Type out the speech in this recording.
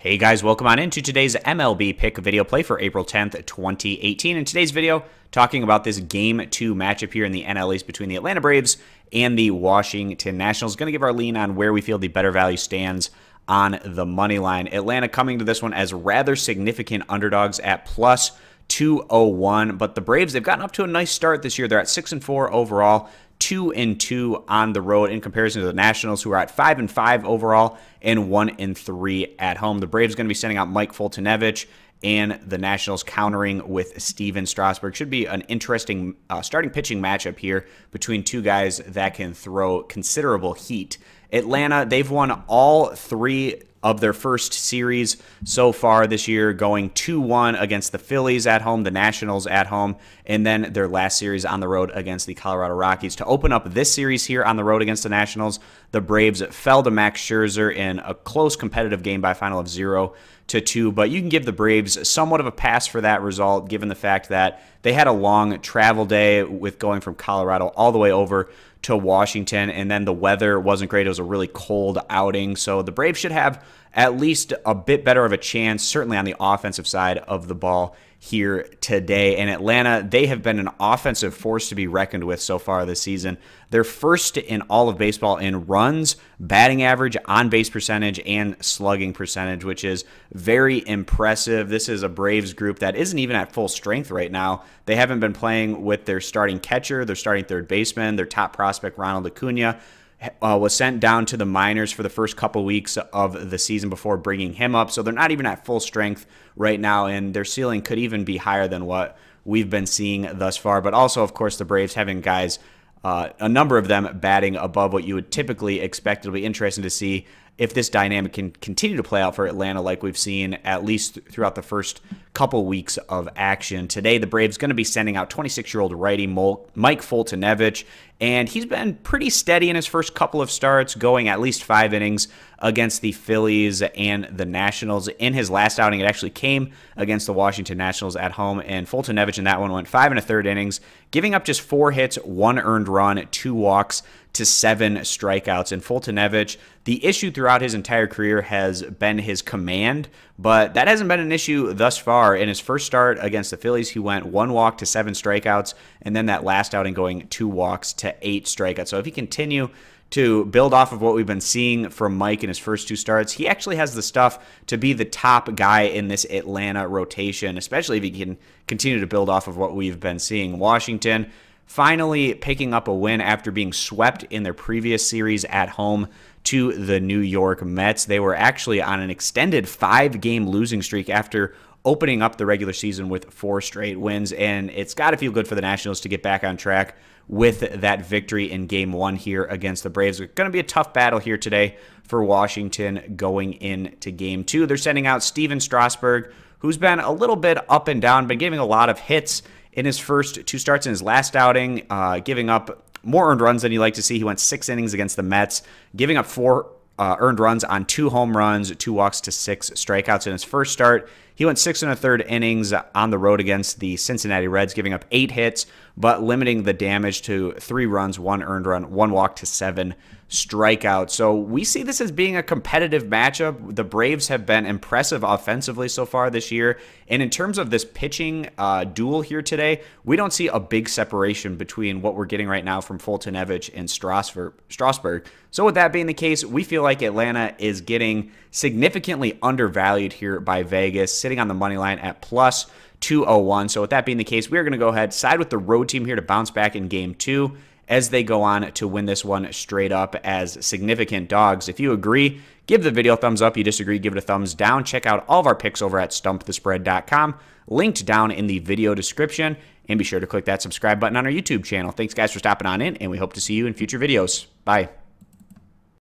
Hey guys, welcome on into today's MLB pick video play for April 10th, 2018. In today's video, talking about this Game 2 matchup here in the NL East between the Atlanta Braves and the Washington Nationals. Going to give our lean on where we feel the better value stands on the money line. Atlanta coming to this one as rather significant underdogs at plus 201, but the Braves, they've gotten up to a nice start this year. They're at 6-4 overall. 2-2 on the road in comparison to the Nationals, who are at 5-5 overall and 1-3 at home. The Braves are going to be sending out Mike Foltynewicz, and the Nationals countering with Steven Strasburg. Should be an interesting starting pitching matchup here between two guys that can throw considerable heat. Atlanta, they've won all three of their first series so far this year, going 2-1 against the Phillies at home, the Nationals at home, and then their last series on the road against the Colorado Rockies. To open up this series here on the road against the Nationals, the Braves fell to Max Scherzer in a close competitive game by a final of 0-2, but you can give the Braves somewhat of a pass for that result, given the fact that they had a long travel day with going from Colorado all the way over to Washington, and then the weather wasn't great. It was a really cold outing, so the Braves should have at least a bit better of a chance, certainly on the offensive side of the ball here today. And Atlanta, they have been an offensive force to be reckoned with so far this season. They're first in all of baseball in runs, batting average, on-base percentage, and slugging percentage, which is very impressive. This is a Braves group that isn't even at full strength right now. They haven't been playing with their starting catcher, their starting third baseman, their top prospect, Ronald Acuna, was sent down to the minors for the first couple weeks of the season before bringing him up. So they're not even at full strength right now, and their ceiling could even be higher than what we've been seeing thus far. But also, of course, the Braves having guys, a number of them batting above what you would typically expect. It'll be interesting to see if this dynamic can continue to play out for Atlanta like we've seen at least throughout the first couple weeks of action. Today, the Braves going to be sending out 26-year-old righty Mike Foltynewicz, and he's been pretty steady in his first couple of starts, going at least 5 innings against the Phillies and the Nationals. In his last outing, it actually came against the Washington Nationals at home, and Foltynewicz in that one went 5 1/3 innings, giving up just 4 hits, 1 earned run, 2 walks, to 7 strikeouts. And Foltynewicz, the issue throughout his entire career has been his command, but that hasn't been an issue thus far. In his first start against the Phillies, he went 1 walk to 7 strikeouts, and then that last outing going 2 walks to 8 strikeouts. So if he continue to build off of what we've been seeing from Mike in his first 2 starts, he actually has the stuff to be the top guy in this Atlanta rotation, especially if he can continue to build off of what we've been seeing. Washington finally picking up a win after being swept in their previous series at home to the New York Mets. They were actually on an extended 5-game losing streak after opening up the regular season with 4 straight wins, and it's got to feel good for the Nationals to get back on track with that victory in Game 1 here against the Braves. It's going to be a tough battle here today for Washington going into Game 2. They're sending out Steven Strasburg, who's been a little bit up and down, been giving a lot of hits in his first 2 starts. In his last outing, giving up more earned runs than you like to see. He went 6 innings against the Mets, giving up 4 earned runs on 2 home runs, 2 walks to 6 strikeouts. In his first start, he went 6 1/3 innings on the road against the Cincinnati Reds, giving up 8 hits, but limiting the damage to 3 runs, 1 earned run, 1 walk to 7 strikeouts. So we see this as being a competitive matchup. The Braves have been impressive offensively so far this year. And in terms of this pitching duel here today, we don't see a big separation between what we're getting right now from Foltynewicz and Strasburg. So with that being the case, we feel like Atlanta is getting significantly undervalued here by Vegas, sitting on the money line at plus 201. So with that being the case, we are going to go ahead, side with the road team here to bounce back in Game 2 as they go on to win this one straight up as significant dogs. If you agree, give the video a thumbs up. You disagree, give it a thumbs down. Check out all of our picks over at stumpthespread.com, linked down in the video description, and be sure to click that subscribe button on our YouTube channel. Thanks, guys, for stopping on in, and we hope to see you in future videos. Bye.